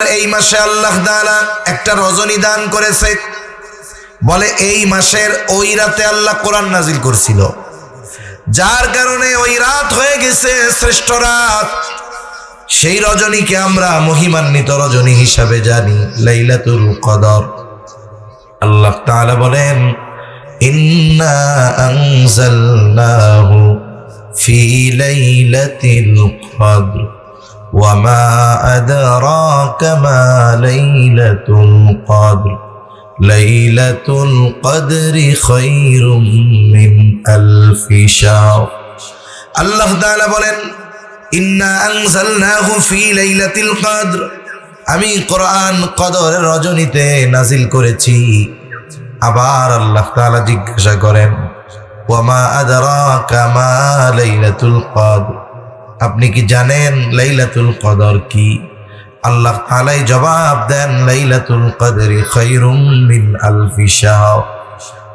এই মাসে আল্লাহ তাআলা একটা রজনী দান করেছে, বলে এই মাসের ওই রাতে আল্লাহ কোরআন নাজিল করছিল, যার কারণে ওই রাত হয়ে গেছে শ্রেষ্ঠ রাত। সেই রজনীকে আমরা মহিমান্বিত রজনী হিসাবে জানি, লাইলাতুল কদর। আল্লাহ তাআলা বলেন, ইন্না আনজালনাহু ফি লাইলাতিল কদর ওয়া মা আদরাকা মা লাইলাতুল কদর লাইলাতুল কদরি খায়রুম মিন আলফি শাহর। আল্লাহ তাআলা বলেন, ইন্না আনজালনাহু ফি লাইলাতিল কদর, আমি কোরআন কদরের রজনীতে নাজিল করেছি। আবার আল্লাহ তাআলা জিজ্ঞাসা করেন, ওয়া মা আদরাকা মা লাইলাতুল কদর, আপনি কি জানেন লাইলাতুল কদর কি? আল্লাহ তাআলাই জবাব দেন, লাইলাতুল কদরি খায়রুম মিন আলফি শাহর,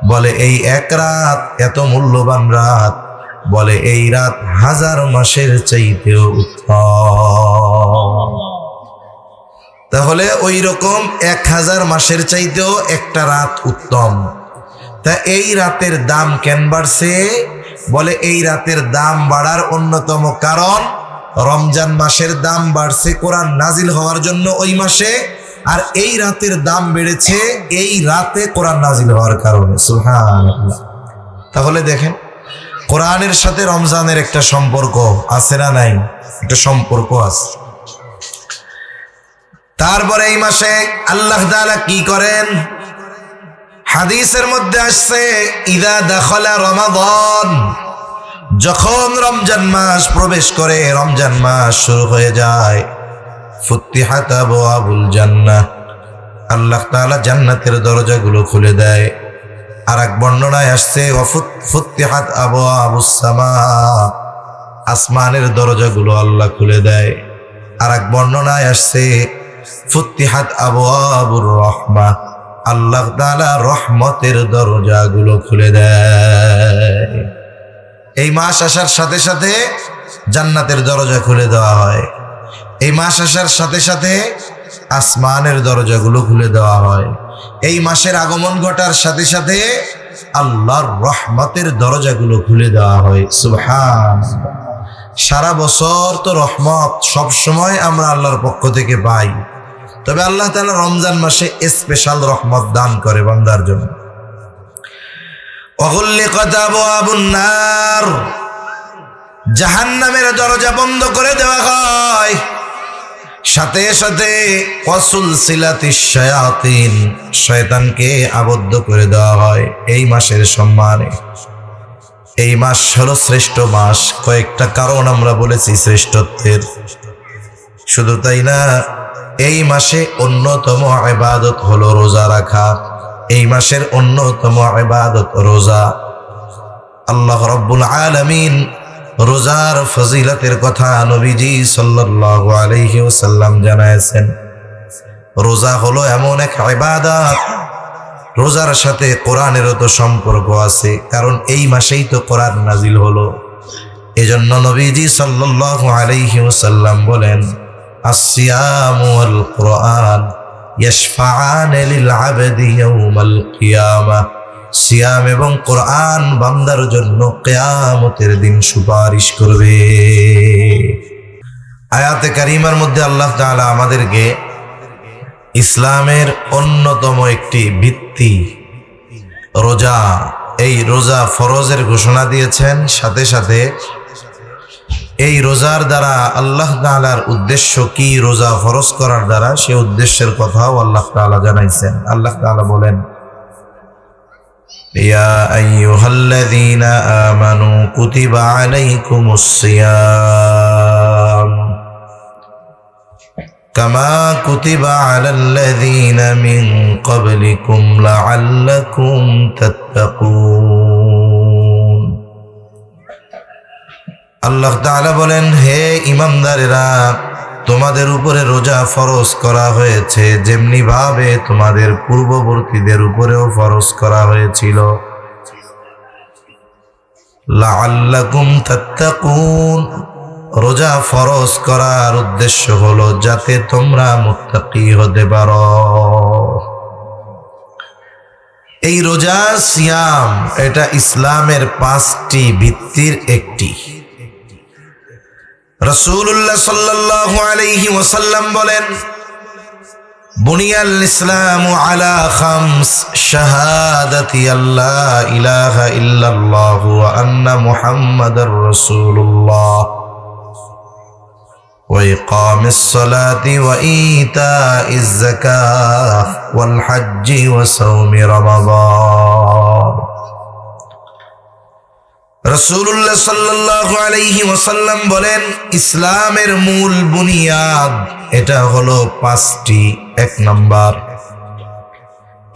বলে এই এক রাত এত মূল্যবান রাত, বলে এই রাত 1000 মাসের চাইতেও উত্তম। তাহলে ওই রকম 1000 মাসের চাইতেও একটা রাত উত্তম। তা এই রাতের দাম কেন বাড়ছে? বলে এই রাতের দাম বাড়ার অন্যতম কারণ, রমজান মাসের দাম বাড়ছে কোরআন নাজিল হওয়ার জন্য ওই মাসে, আর এই রাতের দাম বেড়েছে এই রাতে কোরআন নাজিল হওয়ার কারণে। সুবহানাল্লাহ। তাহলে দেখেন, কোরআনের সাথে রমজানের একটা সম্পর্ক আছে না নাই? একটা সম্পর্ক আছে। তারপরে এই মাসে আল্লাহ তাআলা কি করেন? হাদিসের মধ্যে আসছে, ইদা দাখালা রমাদান, যখন রমজান মাস প্রবেশ করে, রমজান মাস শুরু হয়ে যায়, ফুতিহাত আবওয়াবুল জান্নাহ, আল্লাহ তাআলা জান্নাতের দরজাগুলো খুলে দেয়। আর এক বর্ণনায় আসছে, ফুতিহাত আবওয়াবুস সামা, আসমানের দরজাগুলো আল্লাহ খুলে দেয়। আর এক বর্ণনায় আসছে, ফুতিহাত আবওয়াবুর রাহমাহ, আল্লাহ তাআলা রহমতের দরজাগুলো খুলে দেয়। এই মাস আসার সাথে সাথে জান্নাতের দরজা খুলে দেওয়া হয়। এই মাস আসার সাথে সাথে আসমানের দরজাগুলো খুলে দেওয়া হয়। এই মাসের আগমন ঘটার সাথে সাথে আল্লাহর রহমতের দরজাগুলো খুলে দেওয়া হয়। সুবহানাল্লাহ। সারা বছর তো রহমত সব সময় আমরা আল্লাহর পক্ষ থেকে পাই, তবে আল্লাহ তাআলা রমজান মাসে স্পেশাল রহমত দান করে বান্দার জন্য। ওয়াগুল্লিকাত আবওয়াবুন নার, জাহান্নামের দরজা বন্ধ করে দেওয়া হয়। সাথে সাথে ওয়াসুলসিলাতিশ শায়াতিন, শয়তানকে আবদ্ধ করে দেওয়া হয় এই মাসের সম্মানে। এই মাস হলো শ্রেষ্ঠ মাস, কয়েকটা কারণ আমরা বলেছি শ্রেষ্ঠত্বের। শুধু তাই না, এই মাসে অন্যতম ইবাদত হলো রোজা রাখা। এই মাসের অন্যতম ইবাদত রোজা। আল্লাহ রাব্বুল আলামিন রোজার ফজিলতের কথা নবীজি সাল্লাল্লাহু আলাইহি ওয়াসাল্লাম জানায়েছেন। রোজা হলো এমন এক ইবাদত, রোজার সাথে কোরআনেরও তো সম্পর্ক আছে, কারণ এই মাসেই তো কোরআন নাজিল হলো। এজন্য নবীজি সাল্লাল্লাহু আলাইহি ওয়াসাল্লাম বলেন, আসসিয়ামু ওয়াল কুরআন ইয়াশফাআন লিল আবদি ইয়াউমাল কিয়ামাহ, সিয়াম এবং কোরআন বান্দার জন্য কিয়ামতের দিন সুপারিশ করবে। আয়াতে কারিমার মধ্যে আল্লাহ তাআলা আমাদেরকে ইসলামের অন্যতম একটি ভিত্তি রোজা, এই রোজা ফরজের ঘোষণা দিয়েছেন। সাথে সাথে এই রোজার দ্বারা আল্লাহ তাআলার উদ্দেশ্য কি, রোজা ফরজ করার দ্বারা সে উদ্দেশ্যের কথাও আল্লাহ তাআলা জানাইছেন। আল্লাহ তাআলা বলেন, ইয়া আইয়ুহাল্লাযীনা আমানু কুতিবা আলাইকুমুস সিয়াম কামা কুতিবা আলাল্লাযীনা মিন ক্বাবলিকুম লাআল্লাকুম তাত্তাকুন। আল্লাহ তাআলা বলেন, হে ঈমানদারেরা, তোমাদের উপরে রোজা ফরজ করা হয়েছে যেমনি ভাবে তোমাদের পূর্ববর্তীদের উপরেও ফরজ করা হয়েছিল। লাআল্লাকুম তাত্তাকুন, রোজা ফরজ করার উদ্দেশ্য হলো যাতে তোমরা মুত্তাকি হতে পারো। এই রোজা সিয়াম এটা ইসলামের 5টি ভিত্তির একটি। রাসূলুল্লাহ সাল্লাল্লাহু আলাইহি ওয়াসাল্লাম বলেন, বুনিয়াল ইসলামু আলা খামস শাহাদাতি আল্লা ইলাহা ইল্লাল্লাহু ওয়া আন্না মুহাম্মাদার রাসূলুল্লাহ ওয়া ইকামিস সালাতি ওয়া ইতাইজ যাকাহ ওয়াল হজ্জি ওয়া সাওমি রমাদান। রাসূলুল্লাহ সাল্লাল্লাহু আলাইহি ওয়াসাল্লাম বলেন, ইসলামের মূল বুনিয়াদ এটা হলো 5টি। 1 নাম্বার,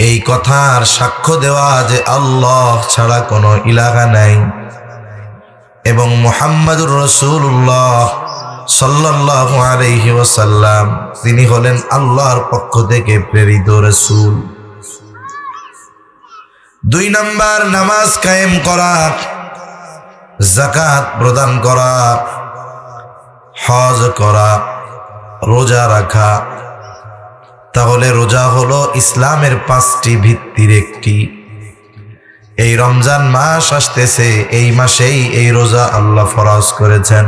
এই কথার সাক্ষ্য দেওয়া যে আল্লাহ ছাড়া কোনো ইলাহা নাই এবং মুহাম্মাদুর রাসূলুল্লাহ সাল্লাল্লাহু আলাইহি ওয়াসাল্লাম তিনি হলেন আল্লাহর পক্ষ থেকে প্রেরিত রাসূল। 2 নাম্বার, নামাজ কায়েম করা, যাকাত প্রদান করা, হজ করা, রোজা রাখা। তাহলে রোজা হলো ইসলামের 5টি ভিত্তির একটি। এই রমজান মাস আসতেছে, এই মাসেই এই রোজা আল্লাহ ফরজ করেছেন।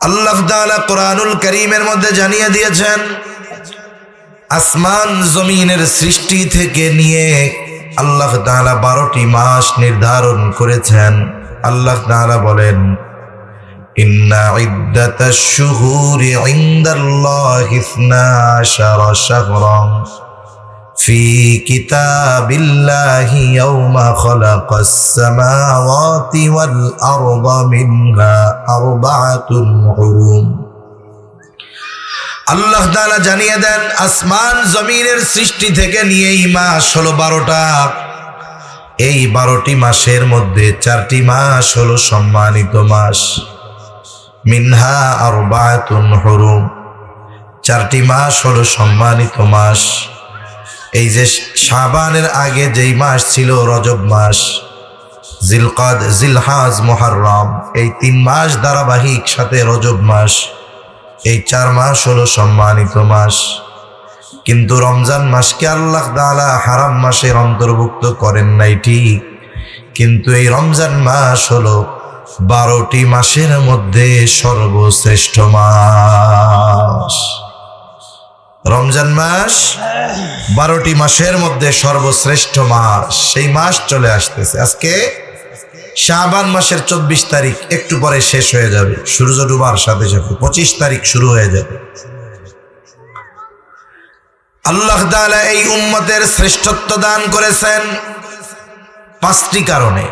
আল্লাহ তাআলা কোরআনুল কারীমের মধ্যে জানিয়ে দিয়েছেন, আসমান জমিনের সৃষ্টি থেকে নিয়ে আল্লাহ তাআলা 12টি মাস নির্ধারণ করেছেন। আল্লাহ তাআলা বলেন, ইন্না ইদ্দাতাশ শুহুরি ইনদাল্লাহি 12 শাহরান ফি কিতাবিল্লাহি ইয়াওমা খালাকাস সামাওয়াতি ওয়াল আরদা মিনহা আরবাআতুন হুরুম। আল্লাহ তাআলা জানিয়ে দেন, আসমান জমিনের সৃষ্টি থেকে নিয়ে এই মাস হলো 12টা। এই 12টি মাসের মধ্যে 4টি মাস হলো সম্মানিত মাস। মিনহা আরবাআতুন হুরুম, 4টি মাস হলো সম্মানিত মাস। এই যে শাবানের আগে যেই মাস ছিল রজব মাস, জিলকাদ, জিলহাজ, মুহররম, এই 3 মাস ধারাবাহিক সাথে রজব মাস, এই 4 মাস হলো সম্মানিত মাস। কিন্তু রমজান মাসকে আল্লাহ তাআলা হারাম মাসের অন্তর্ভুক্ত করেন নাই ঠিক, কিন্তু এই রমজান মাস হলো 12টি মাসের মধ্যে সর্বশ্রেষ্ঠ মাস। রমজান মাস 12টি মাসের মধ্যে সর্বশ্রেষ্ঠ মাস। সেই মাস চলে আসতেছে। আজকে শাবান মাসের 24 তারিখ, একটু পরে শেষ হয়ে যাবে, সূর্য ডুবার সাথে সাথে 25 তারিখ শুরু হয়ে যাবে। আল্লাহ তাআলা এই উম্মতের শ্রেষ্ঠত্ব দান করেছেন 5টি কারণে।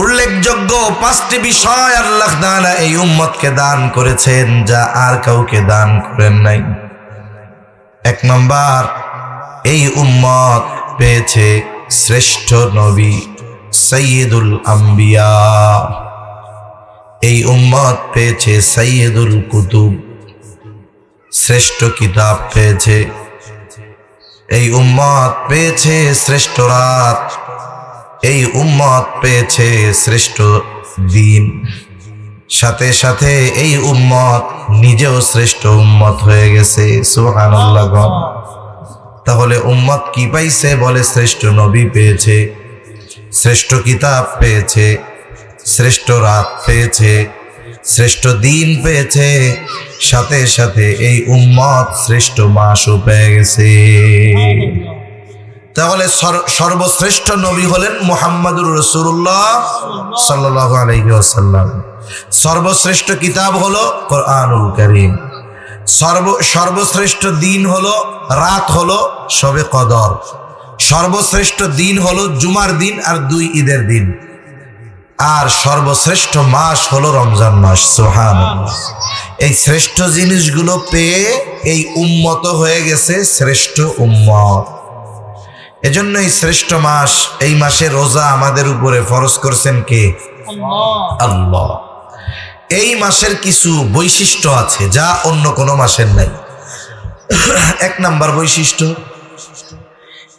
উল্লেখযোগ্য 5টি বিষয় আল্লাহ তাআলা এই উম্মতকে দান করেছেন, যা আর কাউকে দান করেন নাই। 1 নাম্বার, এই উম্মত পেয়েছে শ্রেষ্ঠ নবী সাইয়্যিদুল আম্বিয়া। এই উম্মত পেয়েছে সাইয়্যিদুল কুতুব, শ্রেষ্ঠ কিতাব পেয়েছে। এই উম্মত পেয়েছে শ্রেষ্ঠ রাত। এই উম্মত পেয়েছে শ্রেষ্ঠ দিন। সাথে সাথে এই উম্মত নিজেও শ্রেষ্ঠ উম্মত হয়ে গেছে। সুবহানাল্লাহ। তাহলে উম্মত কি পাইছে? বলে শ্রেষ্ঠ নবী পেয়েছে, শ্রেষ্ঠ কিতাব পেয়েছে, শ্রেষ্ঠ রাত পেয়েছে, শ্রেষ্ঠ দিন পেয়েছে, সাথে সাথে এই উম্মত শ্রেষ্ঠ মাসও পেয়ে গেছে। তাহলে সর্বশ্রেষ্ঠ নবী হলেন মুহাম্মাদুর রাসূলুল্লাহ সাল্লাল্লাহু আলাইহি ওয়াসাল্লাম। সর্বশ্রেষ্ঠ কিতাব হলো কোরআনুল কারীম। সর্বশ্রেষ্ঠ দিন হলো, রাত হলো শবে কদর। সর্বশ্রেষ্ঠ দিন হলো জুমার দিন আর 2 ঈদের দিন। আর সর্বশ্রেষ্ঠ মাস হলো রমজান মাস। সুবহানাল্লাহ। এই শ্রেষ্ঠ জিনিসগুলো পেয়ে এই উম্মত হয়ে গেছে শ্রেষ্ঠ উম্মত। এজন্য এই শ্রেষ্ঠ মাস, এই মাসে রোজা আমাদের উপরে ফরজ করছেন কে? আল্লাহ। এই মাসের কিছু বৈশিষ্ট্য আছে যা অন্য কোনো মাসের নাই। 1 নাম্বার বৈশিষ্ট্য,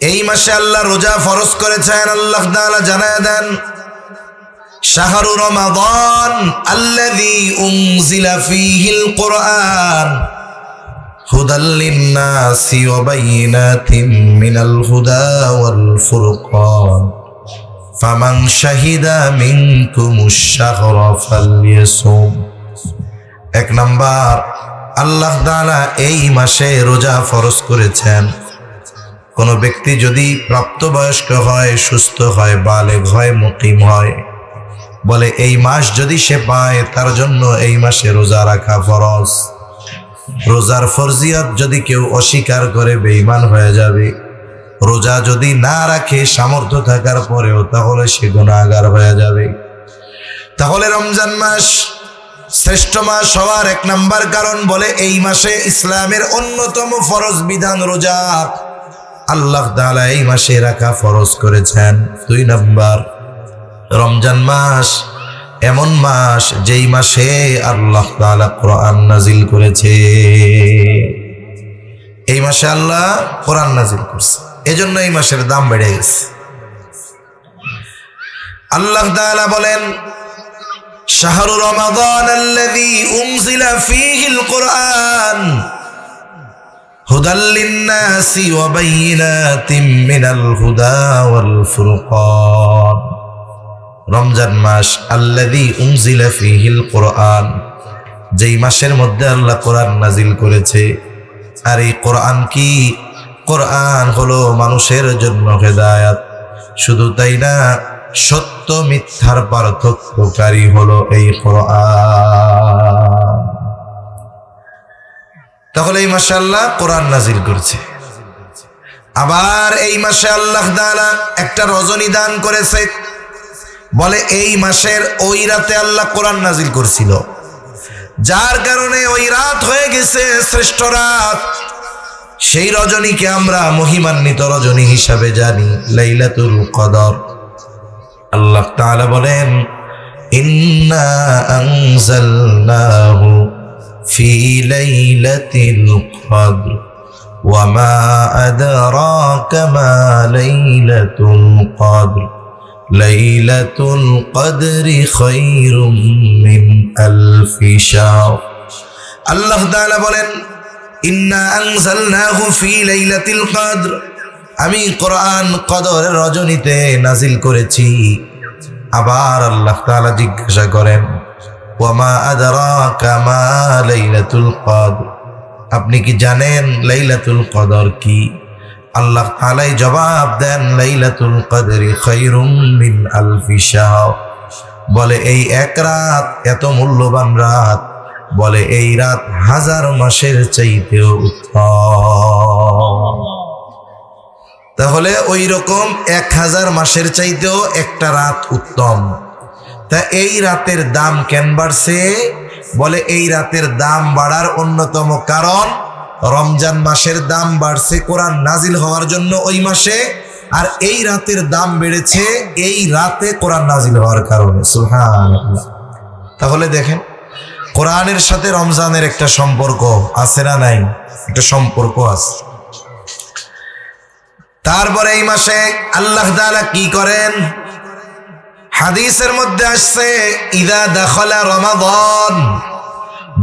এই মাসে আল্লাহ রোজা ফরজ করেছেন। আল্লাহ তাআলা জানায়া দেন, শাহরু রমাদান আল্লাযী উনজিলা ফীহিল কুরআন হুদাল লিন-নাসি ওয়া বাইয়িনাতিন মিনাল হুদা ওয়াল ফুরকান ফামান শাহিদা মিনকুমুশ শাহরা ফালইয়াসুম। এক নাম্বার, আল্লাহ তাআলা এই মাসে রোজা ফরজ করেছেন। কোনো ব্যক্তি যদি প্রাপ্তবয়স্ক হয়, সুস্থ হয়, বালেগ হয়, মুকিম হয়, বলে এই মাস যদি সে পায় তার জন্য এই মাসে রোজা রাখা ফরজ। রোজার ফরজিয়ত যদি কেউ অস্বীকার করে বেঈমান হয়ে যাবে। রোজা যদি না রাখে সামর্থ্য থাকার পরেও, তাহলে সে গুনাহগার হয়ে যাবে। তাহলে রমজান মাস শ্রেষ্ঠ মাস হওয়ার এক নাম্বার কারণ, বলে এই মাসে ইসলামের অন্যতম ফরজ বিধান রোজা আল্লাহ তাআলা এই মাসে রাখা ফরজ করেছেন। 2 নাম্বার, রমজান মাস এমন মাস যেই মাসে আল্লাহ তাআলা কোরআন নাজিল করেছে। এই মাসে আল্লাহ কোরআন নাজিল করছে, এজন্য এই মাসের দাম বেড়ে গেছে। আল্লাহ তাআলা বলেন, শাহরু রমাদান আল্লাযী উনজিলা ফীহিল কুরআন হুদাল লিন-নাসি ওয়া বাইয়িনাতিন মিনাল হুদা ওয়াল ফুরকান। রমজান মাস আল্লাযী উনজিলা ফীহিল কুরআন, যেই মাসের মধ্যে আল্লাহ কোরআন নাজিল করেছে। আর এই কোরআন কি? কোরআন হলো মানুষের জন্য হেদায়েত। শুধু তাই না, সত্য মিথ্যার পার্থক্যকারী হলো এই কোরআন। তাহলে এই মাসে আল্লাহ কোরআন নাজিল করছে। আবার এই মাসে আল্লাহ তাআলা একটা রজনী দান করেছে, বলে এই মাসের ওই রাতে আল্লাহ কোরআন নাজিল করছিল, যার কারণে ওই রাত হয়ে গেছে শ্রেষ্ঠ রাত। সেই রজনীকে আমরা মহিমান্বিত রজনী হিসাবে জানি, লাইলাতুল কদর। আল্লাহ তাআলা বলেন, ইন্না আনজালনাহু ফি লাইলাতিল কদর ওয়া মা আদরাকা মা লাইলাতুল কদর লাইলাতুল কদরি খায়রুম মিন আলফি শাহর। আল্লাহ তাআলা বলেন, ইন্না আনজালনাহু ফি লাইলাতিল কদর, আমি কোরআন কদরের রজনীতে নাজিল করেছি। আবার আল্লাহ তাআলা জিজ্ঞাসা করেন, ওয়া মা আদরাকা মা লাইলাতুল কদর, আপনি কি জানেন লাইলাতুল কদর কি? আল্লাহ তাআলা জবাব দেন, লাইলাতুল কদরি খায়রুম মিন আলফি শাহর। বলে এই এক রাত এত মূল্যবান রাত, বলে এই রাত 1000 মাসের চাইতেও উত্তম। তাহলে ওই রকম 1000 মাসের চাইতেও একটা রাত উত্তম। তা এই রাতের দাম কেন বাড়ছে? বলে এই রাতের দাম বাড়ার অন্যতম কারণ, রমজান মাসের দাম বাড়ছে কোরআন নাজিল হওয়ার জন্য ওই মাসে, আর এই রাতের দাম বেড়েছে এই রাতে কোরআন নাজিল হওয়ার কারণে। সুবহানাল্লাহ। তাহলে দেখেন, কোরআনের সাথে রমজানের একটা সম্পর্ক আছে না নাই? একটা সম্পর্ক আছে। তারপরে এই মাসে আল্লাহ তাআলা কি করেন? হাদিসের মধ্যে আসছে, ইদা দাখালা রমাদান,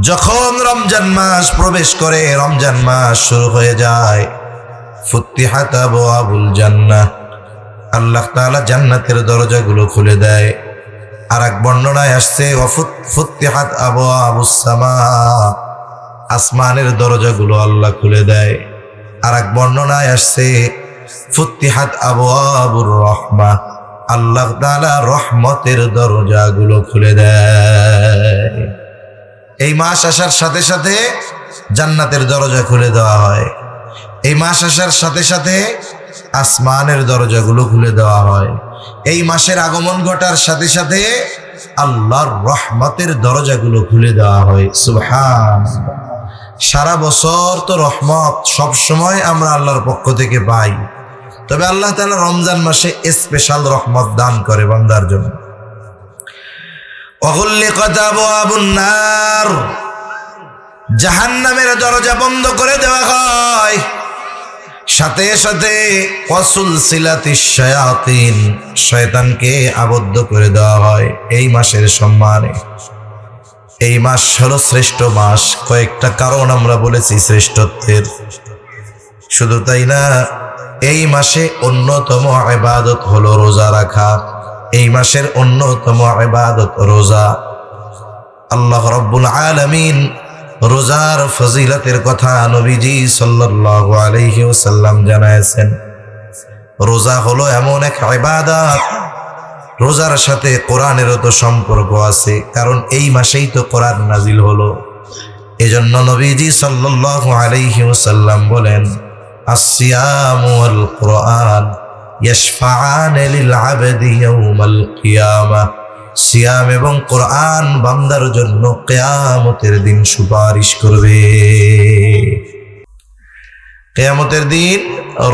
যখন রমজান মাস প্রবেশ করে, রমজান মাস শুরু হয়ে যায়, ফুতিহাত আবওয়াবুল জান্নাহ, আল্লাহ তাআলা জান্নাতের দরজাগুলো খুলে দেয়। আর এক বর্ণনায় আসছে, ফুতিহাত আবওয়াবুস সামা, আসমানের দরজাগুলো আল্লাহ খুলে দেয়। আর এক বর্ণনায় আসছে, ফুতিহাত আবওয়াবুর রাহমাহ, আল্লাহ তাআলা রহমতের দরজাগুলো খুলে দেয়। এই মাস আসার সাথে সাথে জান্নাতের দরজা খুলে দেওয়া হয়। এই মাস আসার সাথে সাথে আসমানের দরজাগুলো খুলে দেওয়া হয়। এই মাসের আগমন ঘটার সাথে সাথে আল্লাহর রহমতের দরজাগুলো খুলে দেওয়া হয়। সুবহানাল্লাহ। সারা বছর তো রহমত সব সময় আমরা আল্লাহর পক্ষ থেকে পাই, তবে আল্লাহ তাআলা রমজান মাসে স্পেশাল রহমত দান করে বান্দার জন্য। ওয়াগুল্লিকাত আবওয়াবুন নার, জাহান্নামের দরজা বন্ধ করে দেওয়া হয়। সাথে সাথে ওয়াসুলসিলাতিশ শায়াতিন, শয়তানকে আবদ্ধ করে দেওয়া হয় এই মাসের সম্মানে। এই মাস হলো শ্রেষ্ঠ মাস, কয়েকটা কারণ আমরা বলেছি শ্রেষ্ঠত্বের। শুধু তাই না, এই মাসে অন্যতম ইবাদত হলো রোজা রাখা। এই মাসের অন্যতম ইবাদত রোজা। আল্লাহ রাব্বুল আলামিন রোজার ফজিলতের কথা নবীজি সাল্লাল্লাহু আলাইহি ওয়াসাল্লাম জানায়েছেন। রোজা হলো এমন এক ইবাদত, রোজার সাথে কোরআনেরও তো সম্পর্ক আছে, কারণ এই মাসেই তো কোরআন নাজিল হলো। এজন্য নবীজি সাল্লাল্লাহু আলাইহি ওয়াসাল্লাম বলেন, আসসিয়ামু ওয়াল কুরআন ইয়াশফাআন লিল আবদি ইয়াউমাল কিয়ামাহ। সিয়াম এবং কোরআন বান্দার জন্য কিয়ামতের দিন সুপারিশ করবে। কিয়ামতের দিন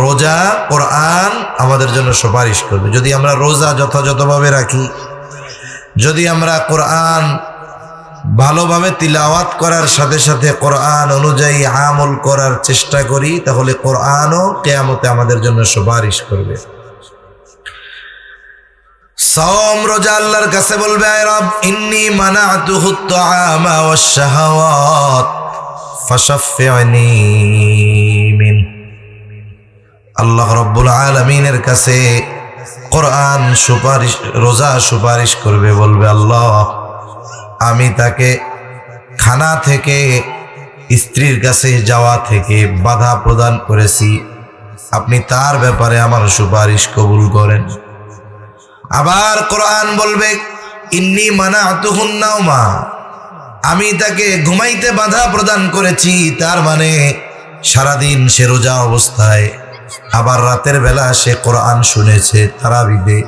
রোজা, কোরআন আমাদের জন্য সুপারিশ করবে। যদি আমরা রোজা যথাযথভাবে রাখি, যদি আমরা কোরআন ভালোভাবে তিলাওয়াত করার সাথে সাথে কোরআন অনুযায়ী আমল করার চেষ্টা করি, তাহলে কোরআনও কিয়ামতে আমাদের জন্য সুপারিশ করবে। সাওম রোজা আল্লাহর কাছে বলবে, আয় রব, ইন্নী মানাতুহুত তাআমা ওয়াশ শাহাওয়াত ফাশাফি'নি মিন। আল্লাহ রাব্বুল আলামিনের কাছে কোরআন সুপারিশ, রোজা সুপারিশ করবে, বলবে, আল্লাহ, আমি তাকে খানা থেকে, স্ত্রীর কাছে যাওয়া থেকে বাধা প্রদান করেছি, আপনি তার ব্যাপারে আমার সুপারিশ কবুল করেন। আবার কোরআন বলবে, ইন্নী মানাতুহুন নাওমা, আমি তাকে ঘুমাইতে বাধা প্রদান করেছি, তার মানে সারাদিন সে রোজা অবস্থায়, আবার রাতের বেলা সে কোরআন শুনেছে তারাবিতে,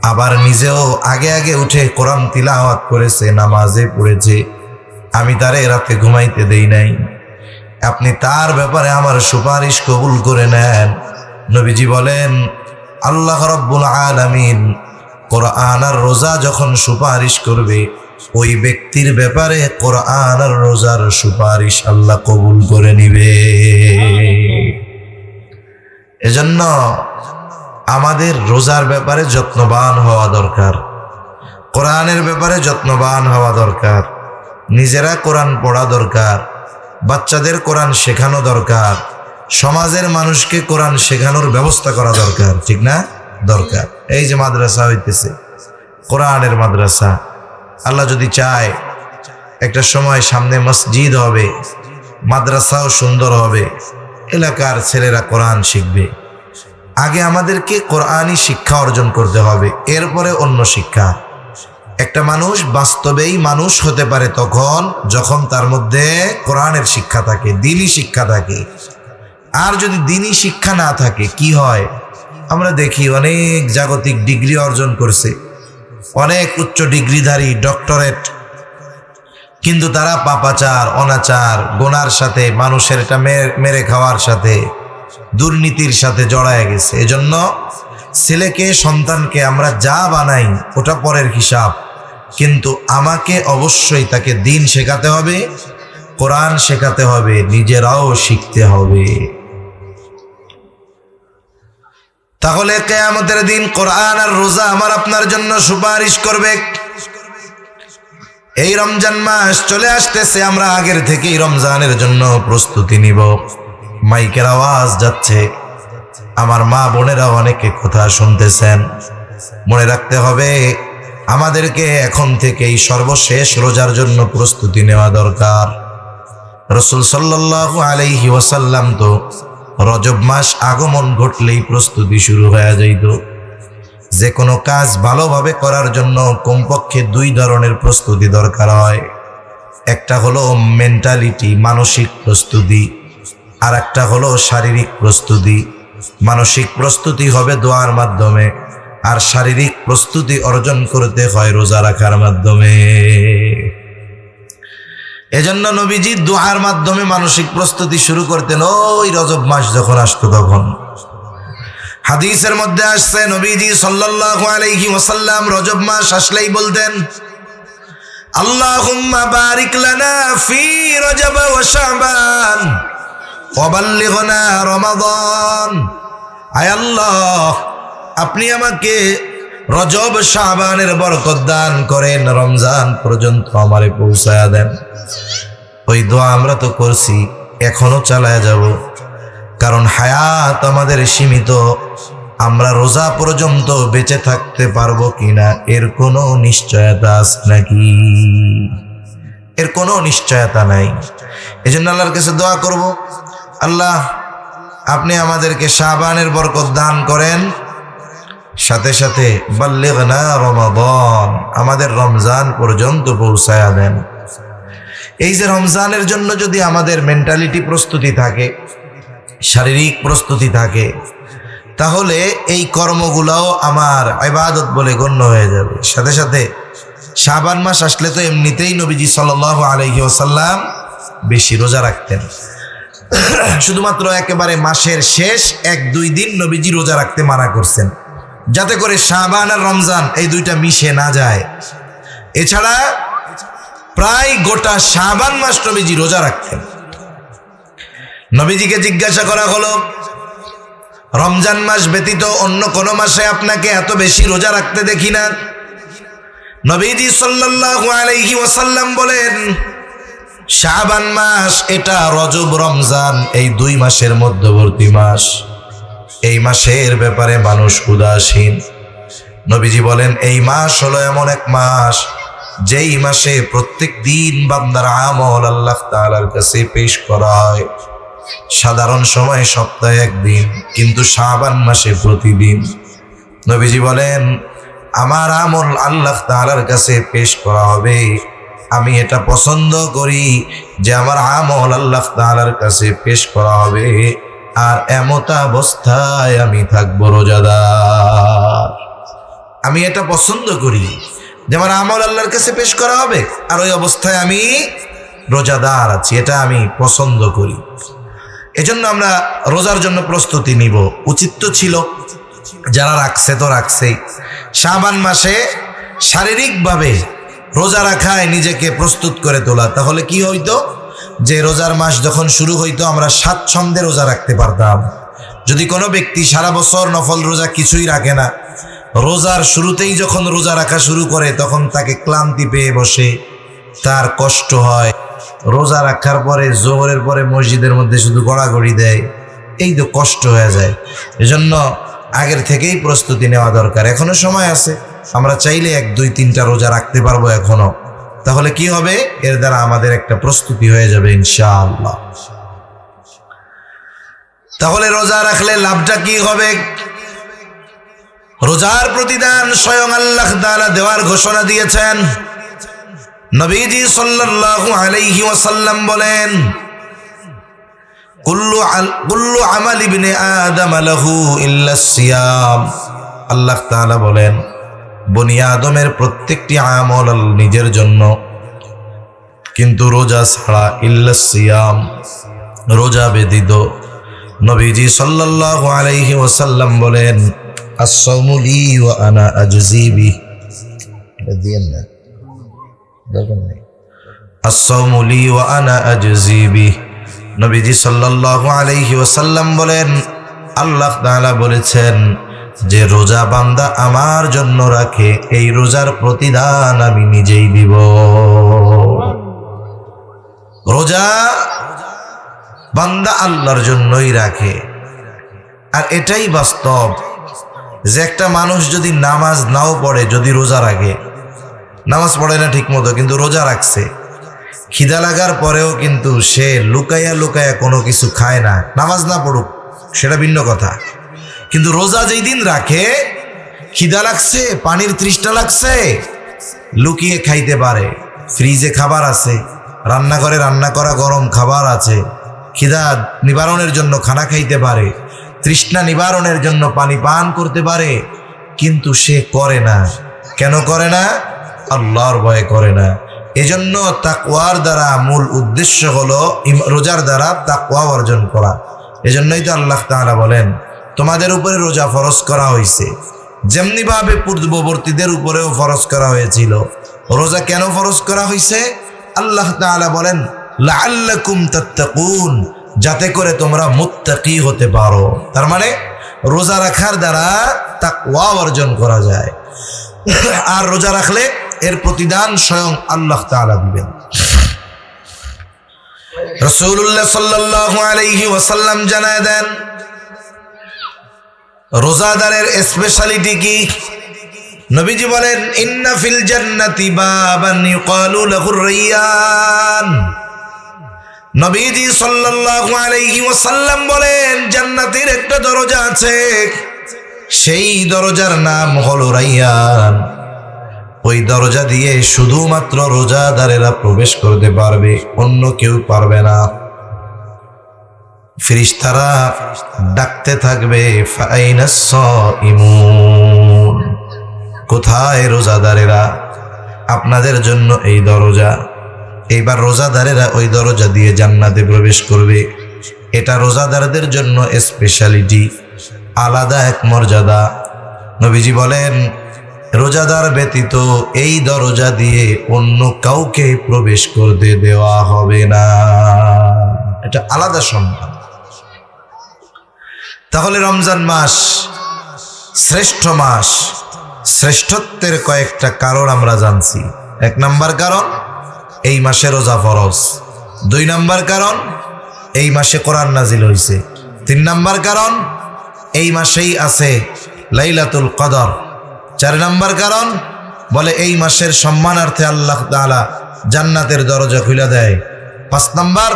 আবার নিজেও আগে আগে উঠে কোরআন তিলাওয়াত করেছে, নামাজে পড়েছে, আমি তারে রাতে ঘুমাইতে দেই নাই, আপনি তার ব্যাপারে আমার সুপারিশ কবুল করে নেন। নবীজি বলেন, আল্লাহ রাব্বুল আলামিন কোরআন আর রোজা যখন সুপারিশ করবে, ওই ব্যক্তির ব্যাপারে কোরআন আর রোজার সুপারিশ আল্লাহ কবুল করে নিবে। এজন্য আমাদের রোজার ব্যাপারে যত্নবান হওয়া দরকার, কোরআনের ব্যাপারে যত্নবান হওয়া দরকার, নিজেরা কোরআন পড়া দরকার, বাচ্চাদের কোরআন শেখানো দরকার, সমাজের মানুষকে কোরআন শেখানোর ব্যবস্থা করা দরকার, ঠিক না? দরকার। এই যে মাদ্রাসা হইতেছে, কোরআনের মাদ্রাসা, আল্লাহ যদি চায় একটা সময় সামনে মসজিদ হবে, মাদ্রাসাও সুন্দর হবে, এলাকার ছেলেরা কোরআন শিখবে। আগে আমাদেরকে কোরআনই শিক্ষা অর্জন করতে হবে, এরপরে অন্য শিক্ষা। একটা মানুষ বাস্তবেই মানুষ হতে পারে তখন যখন তার মধ্যে কোরআনের শিক্ষা থাকে, দ্বীনি শিক্ষা থাকে। আর যদি দ্বীনি শিক্ষা না থাকে কি হয়? আমরা দেখি অনেক জাগতিক ডিগ্রি অর্জন করছে, অনেক উচ্চ ডিগ্রিধারী, ডক্টরেট, কিন্তু তারা পাপাচার, অনাচার, গোনার সাথে, মানুষের এটা মেরে খাওয়ার সাথে, দুর্নীতির সাথে জড়ায় গেছে। এজন্য ছেলেকে, সন্তানকে আমরা যা বানাই ওটা পরের হিসাব, কিন্তু আমাকে অবশ্যই তাকে দ্বীন শেখাতে হবে, কোরআন শেখাতে হবে, নিজেরাও শিখতে হবে। তাহলে কিয়ামতের দিন কোরআন আর রোজা আমার আপনার জন্য সুপারিশ করবে। এই রমজান মাস চলে আসতেছে, আমরা আগের থেকেই রমজানের জন্য প্রস্তুতি নিব। মাইকের আওয়াজ যাচ্ছে, আমার মা বোনেরা অনেকে কথা শুনতেছেন। মনে রাখতে হবে, আমাদেরকে এখন থেকেই সর্বশেষ রোজার জন্য প্রস্তুতি নেওয়া দরকার। রাসূল সাল্লাল্লাহু আলাইহি ওয়াসাল্লাম তো রজব মাস আগমন ঘটলেই প্রস্তুতি শুরু হয়ে যাইত। যে কোনো কাজ ভালোভাবে করার জন্য কমপক্ষে দুই ধরনের প্রস্তুতি দরকার হয়। একটা হলো মেন্টালিটি, মানসিক প্রস্তুতি, আর একটা হলো শারীরিক প্রস্তুতি। মানসিক প্রস্তুতি হবে দোয়ার মাধ্যমে, আর শারীরিক প্রস্তুতি অর্জন করতে হয় রোজা রাখার মাধ্যমে। এজন্য নবীজি দোয়ার মাধ্যমে মানসিক প্রস্তুতি শুরু করতেন ওই রজব মাস যখন আসতো তখন। হাদিসের মধ্যে আসছে, নবীজি সাল্লাল্লাহু আলাইহি ওয়াসাল্লাম রজব মাস আসলেই বলতেন, আল্লাহুম্মা বারিক লানা ফি রজব ওয়া শাবান ওয়াবাল্লিগনা রমাদান, আয় আল্লাহ আপনি আমাকে রজব শাবানের বরকত দান করেন, রমজান পর্যন্ত আমারে পৌঁছায়া দেন। ওই দোয়া আমরা তো করছি, এখনো চালায়া যাব, কারণ হায়াত আমাদের সীমিত। আমরা রোজা পর্যন্ত বেঁচে থাকতে পারবো কিনা এর কোনো নিশ্চয়তা আছে নাকি? এর কোনো নিশ্চয়তা নাই। এজন্য আল্লাহর কাছে দোয়া করব, আল্লাহ আপনি আমাদেরকে শাবানের বরকত দান করেন, সাথে সাথে বাল্লিগনা রমাদান, আমাদের রমজান পর্যন্ত পৌঁছায়া দেন। এই যে রমজানের জন্য যদি আমাদের মেন্টালিটি প্রস্তুতি থাকে, শারীরিক প্রস্তুতি থাকে, তাহলে এই কর্মগুলাও আমার ইবাদত বলে গণ্য হয়ে যাবে। সাথে সাথে শাবান মাস আসলে তো এমনিতেই নবীজি সাল্লাল্লাহু আলাইহি ওয়াসাল্লাম বেশি রোজা রাখতেন। শুধুমাত্র একেবারে মাসের শেষ 1-2 দিন নবীজি রোজা রাখতে মানা করছেন, যাতে করে শাবান আর রমজান এই দুইটা মিশে না যায়। এছাড়া প্রায় গোটা শাবান মাস নবীজি রোজা রাখতেন। নবীজিকে জিজ্ঞাসা করা হলো, রমজান মাস ব্যতীত অন্য কোন মাসে আপনাকে এত বেশি রোজা রাখতে দেখি না। নবীজি সাল্লাল্লাহু আলাইহি ওয়াসাল্লাম বলেন, শাবান মাস এটা রজব রমজান এই 2 মাসের মধ্যবর্তী মাস। এই মাসের ব্যাপারে মানুষ উদাসীন। নবীজি বলেন, এই মাস হলো এমন এক মাস যেই মাসে প্রত্যেক দিন বান্দার আমল আল্লাহ তাআলার কাছে পেশ করা হয়। সাধারণ সময় সপ্তাহে 1 দিন, কিন্তু শাবান মাসে প্রতিদিন। নবীজি বলেন, আমার আমল আল্লাহ তাআলার কাছে পেশ করা হবে, আমি এটা পছন্দ করি যে আমার আমল আল্লাহ তাআলার কাছে পেশ করা হবে, আর এমত অবস্থায় আমি থাকবো রোজাদার। আমি এটা পছন্দ করি যে আমার আমল আল্লাহর কাছে পেশ করা হবে, আর ওই অবস্থায় আমি রোজাদার আছি, এটা আমি পছন্দ করি। এজন্য আমরা রোজার জন্য প্রস্তুতি নিব। উচিত তো ছিল, যারা রাখছে তো রাখছেই, শাবান মাসে শারীরিকভাবে রোজা রাখায় নিজেকে প্রস্তুত করে তোলা। তাহলে কি হইতো, যে রোজার মাস যখন শুরু হইতো আমরা স্বাচ্ছন্দ্যে রোজা রাখতে পারতাম। যদি কোনো ব্যক্তি সারা বছর নফল রোজা কিছুই রাখে না, রোজার শুরুতেই যখন রোজা রাখা শুরু করে তখন তাকে ক্লান্তি পেয়ে বসে, তার কষ্ট হয়। রোজা রাখার পরে জোহরের পরে মসজিদের মধ্যে শুধু গড়াগড়ি দেয়, এই তো কষ্ট হয়ে যায়। এজন্য আগের থেকেই প্রস্তুতি নেওয়া দরকার। এখনো সময় আছে, আমরা চাইলে 1-2-3টা রোজা রাখতে পারবো এখনো। তাহলে কি হবে, এর দ্বারা আমাদের একটা প্রস্তুতি হয়ে যাবে ইনশাআল্লাহ। তাহলে রোজা রাখলে লাভটা কি হবে? রোজার প্রতিদান স্বয়ং আল্লাহ তাআলা দেওয়ার ঘোষণা দিয়েছেন। নবীজি সাল্লাল্লাহু আলাইহি ওয়াসাল্লাম বলেন, কুল্লু আমাল ইবনে আদম লাহু ইল্লা সিয়াম। আল্লাহ তাআলা বলেন, বনি আদমের প্রত্যেকটি আমল নিজের জন্য, কিন্তু রোজা ছাড়া, ইল্লা সিয়াম, রোজা ব্যতীত। নবীজি সাল্লাল্লাহু আলাইহি ওয়াসাল্লাম বলেন, আস-সাওমু লি ওয়া আনা আজজি বিহি। আস-সাওমু লি ওয়া আনা আজজি বিহি। নবীজি সাল্লাল্লাহু আলাইহি ওয়াসাল্লাম বলেন, আল্লাহ তাআলা বলেছেন যে রোজা বান্দা আমার জন্য রাখে, এই রোজার প্রতিদান আমি নিজেই দিব। রোজা বান্দা আল্লাহর জন্যই রাখে। আর এটাই বাস্তব যে একটা মানুষ যদি নামাজ নাও পড়ে, যদি রোজা রাখে, নামাজ পড়ে না ঠিক মতো কিন্তু রোজা রাখছে, খিদা লাগার পরেও কিন্তু সে লুকাইয়া লুকাইয়া কোনো কিছু খায় না, নামাজ না পড়ুক সেটা ভিন্ন কথা। কিন্তু রোজা যেই দিন রাখে, খিদা লাগছে, পানির তৃষ্ণা লাগছে, লুকিয়ে খাইতে পারে। ফ্রিজে খাবার আছে, রান্নাঘরে রান্না করা গরম খাবার আছে, খিদা নিবারণের জন্য খানা খাইতে পারে, তৃষ্ণা নিবারণের জন্য পানি পান করতে পারে, কিন্তু সে করে না। কেন করে না? আল্লাহর ভয়ে করে না। এজন্য তাকওয়ার দ্বারা মূল উদ্দেশ্য হলো রোজার দ্বারা তাকওয়া অর্জন করা। এজন্যই তো আল্লাহ তাআলা বলেন, তোমাদের উপরে রোজা ফরজ করা হয়েছে, যেমনি ভাবে পূর্ববর্তীদের উপরেও ফরজ করা হয়েছিল। রোজা কেন ফরজ করা হয়েছে? আল্লাহ তাআলা বলেন, লাআল্লাকুম তাত্তাকুন, যাতে করে তোমরা মুত্তাকি হতে পারো। তার মানে রোজা রাখার দ্বারা তাকওয়া অর্জন করা যায়, আর রোজা রাখলে এর প্রতিদান স্বয়ং আল্লাহ তাআলা দিবেন। রাসূলুল্লাহ সাল্লাল্লাহু আলাইহি ওয়াসাল্লাম জানায় দেন রোজাদারের স্পেশালিটি কি। নবীজি বলেন, ইন্না ফিল জান্নাতি বাবান ইউকালু লাহুর রায়্যান। নবীজি সাল্লাল্লাহু আলাইহি ওয়াসাল্লাম বলেন, জান্নাতের একটা দরজা আছে, সেই দরজার নাম হলো রায়্যান। ওই দরজা দিয়ে শুধুমাত্র রোজাদারেরা প্রবেশ করতে পারবে, অন্য কেউ পারবে না। ফেরেশতারা ডাকতে থাকবে, ফাইনাস সাইমুন, কোথায় রোজাদারেরা? আপনাদের জন্য এই দরজা। এইবার রোজাদারেরা ওই দরজা দিয়ে জান্নাতে প্রবেশ করবে। এটা রোজাদারদের জন্য স্পেশালিটি, আলাদা এক মর্যাদা। নবীজি বলেন, রোজাদার ব্যতীত এই দরজা দিয়ে অন্য কাউকে প্রবেশ করতে দেওয়া হবে না। এটা আলাদা সম্মান। তাহলে রমজান মাস শ্রেষ্ঠ মাস। শ্রেষ্ঠত্বের কয়েকটা কারণ আমরা জানছি। 1 নাম্বার কারণ, এই মাসে রোজা ফরজ। 2 নাম্বার কারণ, এই মাসে কোরআন নাজিল হয়েছে। 3 নাম্বার কারণ, এই মাসেই আছে লাইলাতুল কদর। 4 নাম্বার কারণ, বলে এই মাসের সম্মানার্থে আল্লাহ তাআলা জান্নাতের দরজা খুলে দেয়। 5 নাম্বার,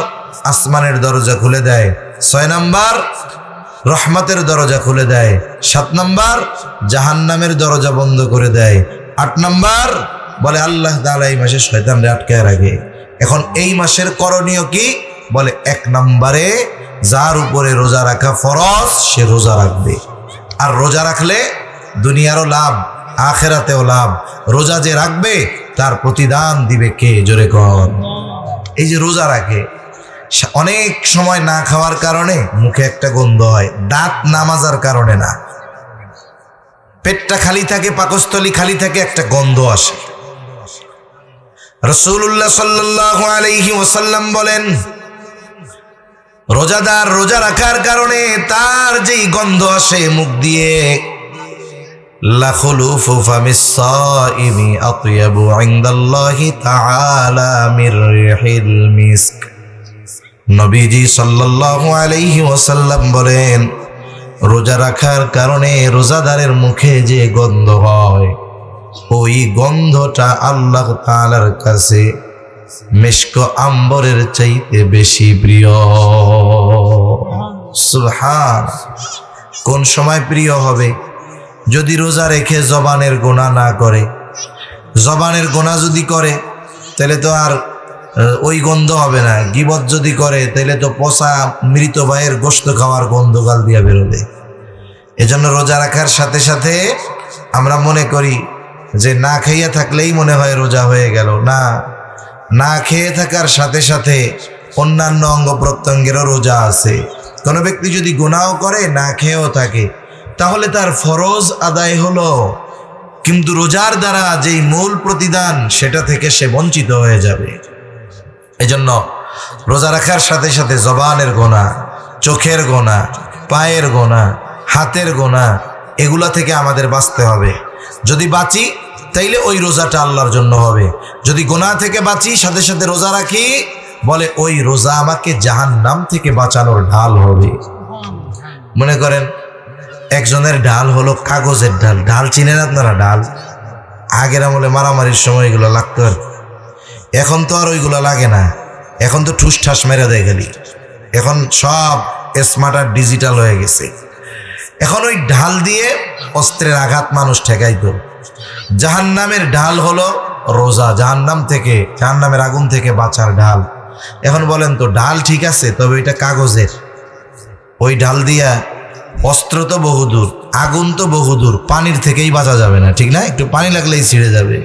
আসমানের দরজা খুলে দেয়। 6 নাম্বার, রহমতের দরজা খুলে দেয়। 7 নাম্বার, জাহান্নামের দরজা বন্ধ করে দেয়। 8 নাম্বার, বলে আল্লাহ তাআলা এই মাসে শয়তানরে আটকায় রাখে। এখন এই মাসের করণীয় কি? বলে 1 নম্বরে, যার উপরে রোজা রাখা ফরজ সে রোজা রাখবে। আর রোজা রাখলে দুনিয়ারও লাভ, আখিরাতেও লাভ। রোজা যে রাখবে তার প্রতিদান দিবে কে? জোরে কর। এই যে রোজা রাখে, অনেক সময় না খাওয়ার কারণে মুখে একটা গন্ধ হয়, দাঁত না মাজার কারণে না, পেটটা খালি থাকে, পাকস্থলী খালি থাকে, একটা গন্ধ আসে। রাসূলুল্লাহ সাল্লাল্লাহু আলাইহি ওয়াসাল্লাম বলেন, রোজাদার রোজা রাখার কারণে তার যেই গন্ধ আসে মুখ দিয়ে, লা খুলুফু ফামিস সাইমি আতয়াবু ইনদাল্লাহি তাআলা মির রিহিল মিস্ক। নবীজি সাল্লাল্লাহু আলাইহি ওয়াসাল্লাম বলেন, রোজা রাখার কারণে রোজাদারের মুখে যে গন্ধ হয়, ওই গন্ধটা আল্লাহ তাআলার কাছে মিশক আম্বরের চাইতে বেশি প্রিয়। সুবহান। কোন সময় প্রিয় হবে? যদি রোজা রেখে জবানের গুনাহ না করে। জবানের গুনাহ যদি করে তাহলে তো আর ওই গন্ধ হবে না। গীবত যদি করে তাহলে তো পচা মৃত ভাইয়ের গোশত খাওয়ার গন্ধ গাল দিয়া বেরোবে। এজন্য রোজা রাখার সাথে সাথে আমরা মনে করি যে না খাইয়া থাকলেই মনে হয় রোজা হয়ে গেল। না, না খেয়ে থাকার সাথে সাথে অন্যান্য অঙ্গ প্রত্যঙ্গেরও রোজা আছে। কোনো ব্যক্তি যদি গুনাহ করে, না খেয়েও থাকে, তাহলে তার ফরজ আদায় হলো, কিন্তু রোজার দ্বারা যেই মূল প্রতিদান সেটা থেকে সে বঞ্চিত হয়ে যাবে। এজন্য রোজা রাখার সাথে সাথে জবানের গুনাহ, চোখের গুনাহ, পায়ের গুনাহ, হাতের গুনাহ, এগুলা থেকে আমাদের বাঁচতে হবে। যদি বাঁচি তাইলে ওই রোজাটা আল্লাহর জন্য হবে। যদি গুনাহ থেকে বাঁচি সাথে সাথে রোজা রাখি, বলে ওই রোজা আমাকে জাহান্নাম থেকে বাঁচানোর ঢাল হবে। মনে করেন একজনের ঢাল হলো কাগজের ঢাল। ঢাল চিনেন আপনারা? ঢাল আগের আমলে মারামারির সময় এগুলো লাগতো, আর এখন তো আর ওইগুলো লাগে না। এখন তো ঠুস ঠাস মেরে দেয় খালি। এখন সব স্মার্ট আর ডিজিটাল হয়ে গেছে। এখন ওই ঢাল দিয়ে অস্ত্রের আঘাত মানুষ ঠেকাইতো। জাহান্নামের ঢাল হলো রোজা, জাহান্নামের আগুন থেকে বাঁচার ঢাল। এখন বলেন তো, ঢাল ঠিক আছে, তবে ওইটা কাগজের। ওই ঢাল দিয়া অস্ত্র তো বহুদূর, আগুন তো বহুদূর, পানির থেকেই বাঁচা যাবে না, ঠিক না? একটু পানি লাগলেই ছিঁড়ে যাবে।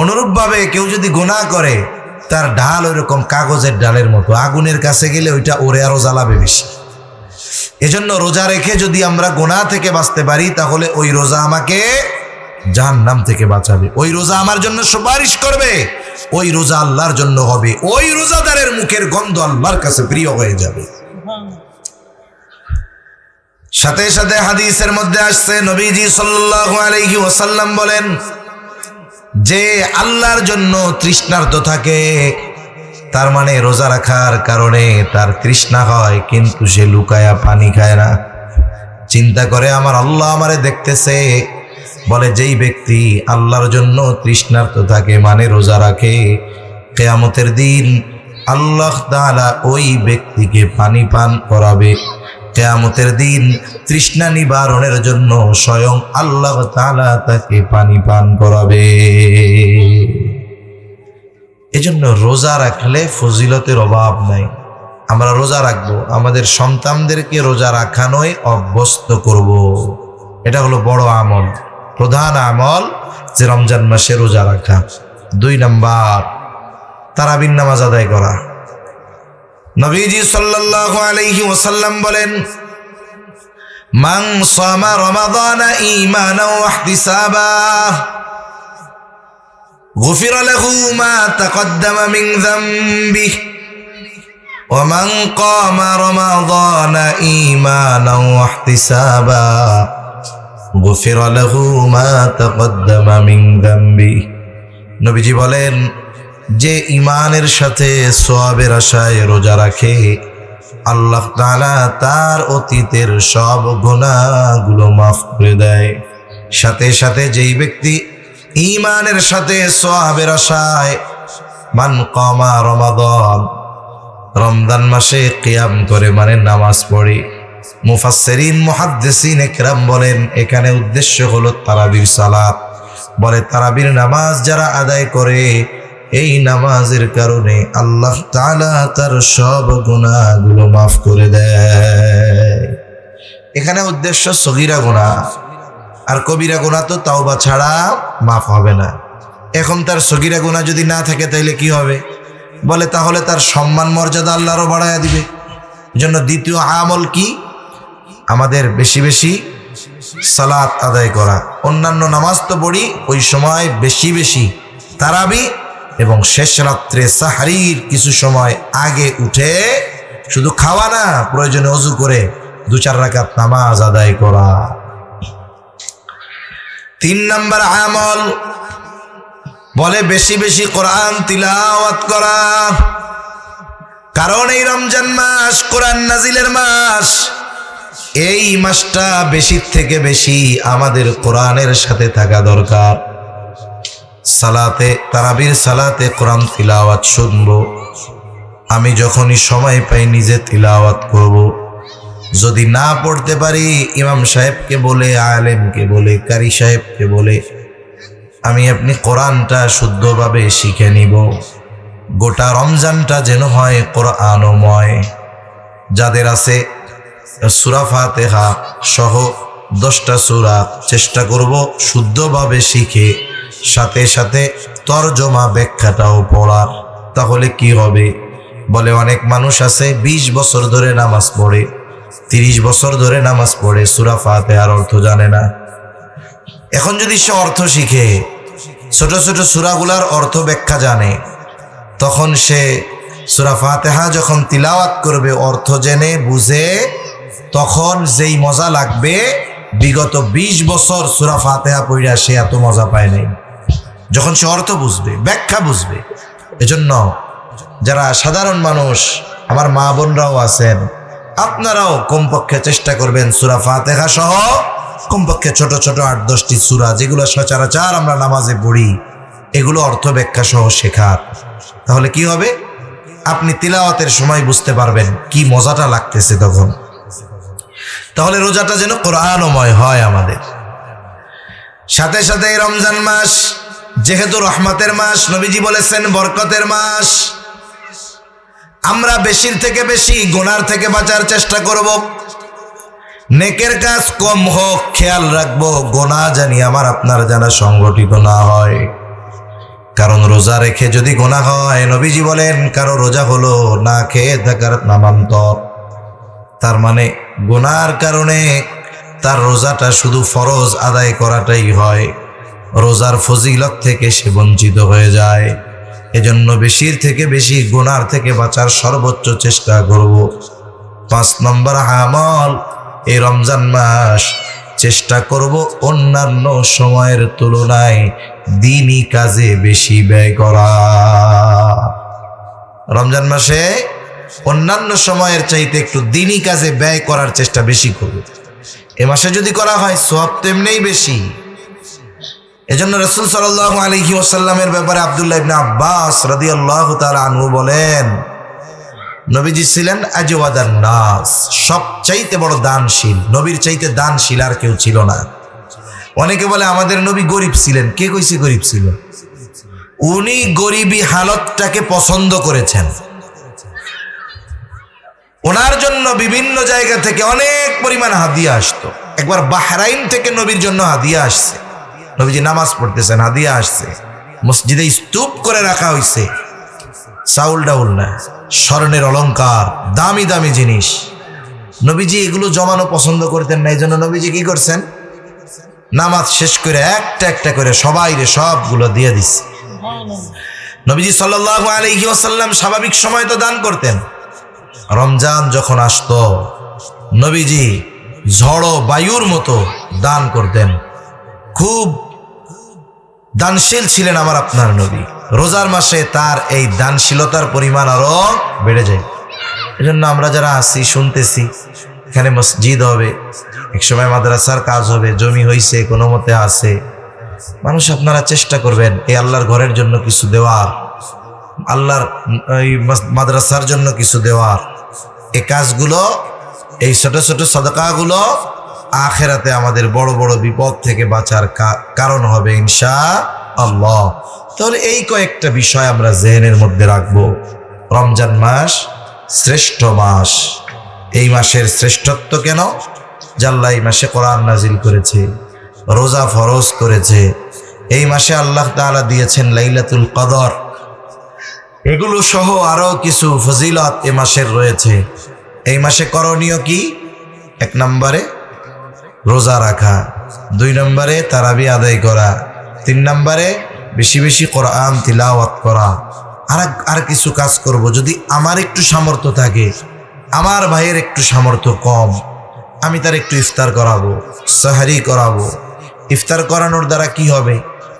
অনুরূপভাবে কেউ যদি গুনাহ করে, তার ঢাল ওইরকম কাগজের ঢালের মতো, আগুনের কাছে গেলে ওইটা ওরে আরো জ্বালাবে বেশি। এজন্য রোজা রেখে যদি আমরা গুনাহ থেকে বাঁচতে পারি, তাহলে ওই রোজা আমাকে জাহান্নাম থেকে বাঁচাবে। ওই রোজা আমার জন্য সুপারিশ করবে, ওই রোজা আল্লাহর জন্য হবে, ওই রোজাদারের মুখের গন্ধ আল্লাহর কাছে প্রিয় হয়ে যাবে। সাথে সাথে হাদিসের মধ্যে আসছে, নবীজি সাল্লাল্লাহু আলাইহি ওয়াসাল্লাম বলেন, যে আল্লাহর জন্য তৃষ্ণার্ত থাকে, তার মানে রোজা রাখার কারণে তার তৃষ্ণা হয়, কিন্তু সে লুকায়া পানি খায় না। চিন্তা করে আমার আল্লাহ আমারে দেখতেছে। বলে যেই ব্যক্তি আল্লাহর জন্য তৃষ্ণার্ত থাকে, মানে রোজা রাখে, কিয়ামতের দিন আল্লাহ তাআলা ওই ব্যক্তিকে পানি পান করাবে। কিয়ামতের দিন তৃষ্ণা নিবারণের জন্য স্বয়ং আল্লাহ তাআলা তাকে পানি পান করাবে। এজন্য রোজা রাখলে ফজিলতের অভাব নাই। আমরা রোজা রাখবো, আমাদের সন্তানদেরকে রোজা রাখানোয় অভ্যস্ত করব। এটা হলো বড় আমল, প্রধান আমল, যে রমজান মাসে রোজা রাখা। 2 নাম্বার, তারাবির নামাজ আদায় করা। নবীজি সাল্লাল্লাহু আলাইহি ওয়াসাল্লাম বলেন, মান সামা রমাদানা ঈমানান ওয়া ইহতিসাবা গুফিরা লাহু মা তাকদ্দামা মিন যামবিহি ওয়া মান কামা রমাদানা ঈমানান ওয়া ইহতিসাবা গুফিরা লাহু মা তাকদ্দামা মিন যামবিহি। নবীজি বলেন, যে ঈমানের সাথে সওয়াবের আশায় রোজা রাখে, আল্লাহ তাআলা তার অতীতের সব গুনাহগুলো মাফ করে দেয়। সাথে সাথে যেই ব্যক্তি ঈমানের সাথে সওয়াবের আশায় মান কামা রমাদান, রমজান মাসে কিয়াম করে, মানে নামাজ পড়ে। মুফাসসিরিন মুহাদ্দিসিন ইকরাম বলেন, এখানে উদ্দেশ্য হলো তারাবির সালাত। বলে তারাবির নামাজ যারা আদায় করে, এই নামাজের কারণে আল্লাহ তাআলা তার সব গুনাহগুলো মাফ করে দেয়। এখানে উদ্দেশ্য সগীরা গুনাহ, আর কবিরা গুনাহ তো তাওবা ছাড়া মাফ হবে না। এখন তার সগীরা গুনাহ যদি না থাকে তাইলে কি হবে? বলে তাহলে তার সম্মান মর্যাদা আল্লাহ আরো বাড়ায়া দিবে। এজন্য দ্বিতীয় আমল কি? আমাদের বেশি বেশি সালাত আদায় করা। অন্যান্য নামাজ তো পড়ি, ওই সময় বেশি বেশি তারাবি এবং শেষ রাত্রে সাহরির কিছু সময় আগে উঠে শুধু খাওয়া না, প্রয়োজনে ওযু করে 2-4 রাকাত নামাজ আদায় করা। 3 নাম্বার আমল, বলে বেশি বেশি কোরআন তিলাওয়াত করা। কারণ এই রমজান মাস কোরআন নাজিলের মাস। এই মাসটা বেশি থেকে বেশি আমাদের কোরআনের সাথে থাকা দরকার। সালাতে, তারাবির সালাতে কোরআন তিলাওয়াত শুনবো। আমি যখনই সময় পাই নিজে তিলাওয়াত করব। যদি না পড়তে পারি, ইমাম সাহেবকে বলে, আলেমকে বলে, কারি সাহেবকে বলে আপনি কোরআনটা শুদ্ধভাবে শিখে নিব। গোটা রমজানটা যেন হয় কোরআনময়। যাদের আছে সূরা ফাতিহা সহ 10টা সূরা চেষ্টা করব শুদ্ধভাবে শিখে, সাথে সাথে তরজমা ব্যাখ্যাটাও পড়ার। তাহলে কি হবে? বলে অনেক মানুষ আছে 20 বছর ধরে নামাজ পড়ে, 30 বছর ধরে নামাজ পড়ে, সূরা ফাতিহার অর্থ জানে না। এখন যদি সে অর্থ শিখে, ছোট ছোট সূরাগুলার অর্থ ব্যাখ্যা জানে, তখন সে সূরা ফাতিহা যখন তিলাওয়াত করবে অর্থ জেনে বুঝে, তখন যেই মজা লাগবে, বিগত 20 বছর সূরা ফাতিহা পড়া সে এত মজা পায় নাই, যখন সে অর্থ বুঝবে, ব্যাখ্যা বুঝবে। এজন্য যারা সাধারণ মানুষ, আমার মা বোনরাও আছেন, আপনারাও কমপক্ষে চেষ্টা করবেন সূরা ফাতিহা সহ কমপক্ষে ছোট ছোট 8-10টি সূরা যেগুলো সচরাচর আমরা নামাজে পড়ি, এগুলো অর্থ ব্যাখ্যা সহ শেখার। তাহলে কি হবে? আপনি তিলাওয়াতের সময় বুঝতে পারবেন কি মজাটা লাগতেছে তখন। তাহলে রোজাটা যেন কোরআনময় হয় আমাদের। সাথে সাথে রমজান মাস যেহেতু রহমতের মাস, নবীজি বলেছেন বরকতের মাস। আমরা বেশির থেকে বেশি গুনার থেকে বাঁচার চেষ্টা করব। নেকের কাজ কম হোক, খেয়াল রাখবো গুনাহ জানি আমার আপনার জানা সংগঠিত না হয়। কারণ রোজা রেখে যদি গুনাহ হয়, নবীজি বলেন কারো রোজা হলো না খেয়ে থাকার নামান্তর। তার মানে গুনার কারণে তার রোজাটা শুধু ফরজ আদায় করাটাই হয়, রোজার ফজিলত থেকে সে বঞ্চিত হয়ে যায়। এজন্য বেশির থেকে বেশি গুনার থেকে বাঁচার সর্বোচ্চ চেষ্টা করব। 5 নম্বর আমল, এই রমজান মাস চেষ্টা করব অন্যান্য সময়ের তুলনায় দ্বীনি কাজে বেশি ব্যয় করা। রমজান মাসে অন্যান্য সময়ের চাইতে একটু দ্বীনি কাজে ব্যয় করার চেষ্টা বেশি করব। এ মাসে যদি করা হয় সওয়াব তেমনিই বেশি। এজন্য রাসূল সাল্লাল্লাহু আলাইহি ওয়াসাল্লামের ব্যাপারে আব্দুল্লাহ ইবনে আব্বাস রাদিয়াল্লাহু তাআলা আনহু বলেন, নবীজি ছিলেন আজওয়াদান নাস, সবচাইতে বড় দানশীল। নবীর চাইতে দানশীল আর কেউ ছিল না। অনেকে বলে আমাদের নবী গরিব ছিলেন। কে কইছে গরিব ছিল? উনি গরিবী হালতটাকে পছন্দ করেছেন। ওনার জন্য বিভিন্ন জায়গা থেকে অনেক পরিমাণ হাদিয়া আসতো। একবার বাহরাইন থেকে নবীর জন্য হাদিয়া আসছে। নবীজি নামাজ পড়তেছেন, হাদিয়া আসছে, মসজিদে স্তূপ করে রাখা হয়েছে। চাউল ডাউল না, স্বর্ণের অলংকার, দামি দামি জিনিস। নবীজি এগুলো জমানো পছন্দ করতেন না। এই জন্য নবীজি কি করছেন? নামাজ শেষ করে একটা একটা করে সবাইরে সবগুলো দিয়ে দিচ্ছে। নবীজি সাল্লাল্লাহু আলাইহি ওয়াসাল্লাম স্বাভাবিক সময় তো দান করতেন। রমজান যখন আসতো নবীজি ঝড়ো বায়ুর মতো দান করতেন। খুব দানশীল ছিলেন আমার আপনার নবী। রোজার মাসে তার এই দানশীলতার পরিমাণ আরো বেড়ে যায়। এজন্য আমরা যারা আছি শুনতেছি, এখানে মসজিদ হবে, একসময় মাদ্রাসার কাজ হবে, জমি হইছে, কোনো মতে আছে। মানুষ আপনারা চেষ্টা করবেন এই আল্লাহর ঘরের জন্য কিছু দেওয়ার, আল্লাহর এই মাদ্রাসার জন্য কিছু দেওয়ার। এই কাজগুলো, এই ছোট ছোট সাদাকাগুলো আখিরাতে আমাদের বড় বড় বিপদ থেকে বাঁচার কারণ হবে ইনশাআল্লাহ। তাহলে এই কয়েকটা বিষয় আমরা জেহেনের মধ্যে রাখবো। রমজান মাস শ্রেষ্ঠ মাস। এই মাসের শ্রেষ্ঠত্ব কেন? আল্লাহ এই মাসে কোরআন নাজিল করেছে, রোজা ফরজ করেছে। এই মাসে আল্লাহ তাআলা দিয়েছেন লাইলাতুল কদর। এগুলো সহ আরো কিছু ফজিলত এ মাসের রয়েছে। এই মাসে করণীয় কি? 1 নম্বরে রোজা রাখা, 2 নম্বরে তারাবি আদায় করা, 3 নম্বরে বেশি বেশি কোরআন তিলাওয়াত করা। আর কিছু কাজ করব যদি আমার একটু সামর্থ্য থাকে। আমার ভাইয়ের একটু সামর্থ্য কম, আমি তার একটু ইফতার করাবো, সাহারি করাবো। ইফতার করানোর দ্বারা কি হবে?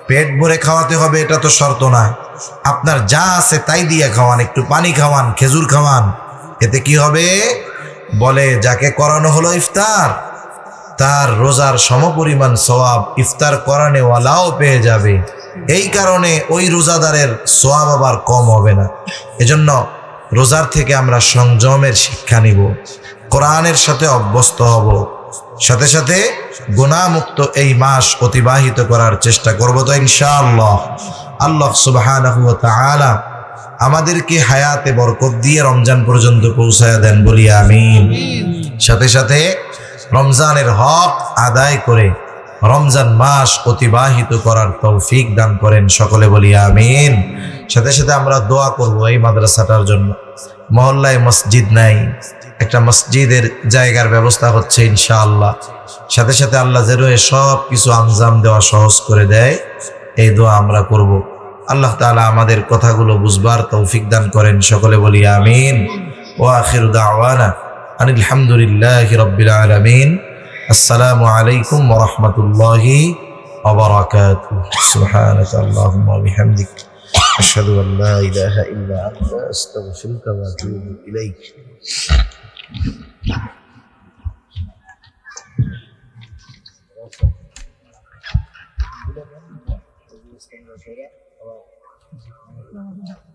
পেট ভরে খাওয়াতে হবে এটা তো শর্ত না। আপনার যা আছে তাই দিয়ে খাওয়ান, একটু পানি খাওয়ান, খেজুর খাওয়ান। এতে কি হবে? বলে যাকে করানো হলো ইফতার, তার রোজার সমপরিমাণ সওয়াব ইফতার করানেওয়ালাও পেয়ে যাবে। এই কারণে ওই রোজাদারের সওয়াব আবার কম হবে না। এজন্য রোজার থেকে আমরা সংযমের শিক্ষা নিব, কোরআনের সাথে অভ্যস্ত হব, সাথে সাথে গুনাহমুক্ত এই মাস অতিবাহিত করার চেষ্টা করব তো ইনশাআল্লাহ। আল্লাহ সুবহানাহু ওয়া তাআলা আমাদেরকে হায়াতে বরকত দিয়ে রমজান পর্যন্ত পৌঁছায়া দেন, বলি আমিন। সাথে সাথে রমজানের হক আদায় করে রমজান মাস অতিবাহিত করার তৌফিক দান করেন, সকলে বলি আমিন। সাথে সাথে আমরা দোয়া করব এই মাদ্রাসাটার জন্য। মহল্লায় মসজিদ নাই, একটা মসজিদের জায়গার ব্যবস্থা হচ্ছে ইনশাআল্লাহ। সাথে সাথে আল্লাহ যেন সব কিছু আঞ্জাম দেওয়া সহজ করে দেয়, এই দোয়া আমরা করব। আল্লাহ তাআলা আমাদের কথাগুলো বুঝবার তৌফিক দান করেন, সকলে বলি আমিন। ওয়া আখিরু দাওয়ানা আনিল হামদুলিল্লাহি রাব্বিল আলামিন। আসসালামু আলাইকুম ওয়া রাহমাতুল্লাহি ওয়া বারাকাতুহু। সুবহানাকা আল্লাহুম্মা ওয়া বিহামদিক আশহাদু আল লা ইলাহা ইল্লা আনতা আস্তাগফিরুকা ওয়া আতুবু ইলাইক। Gracias.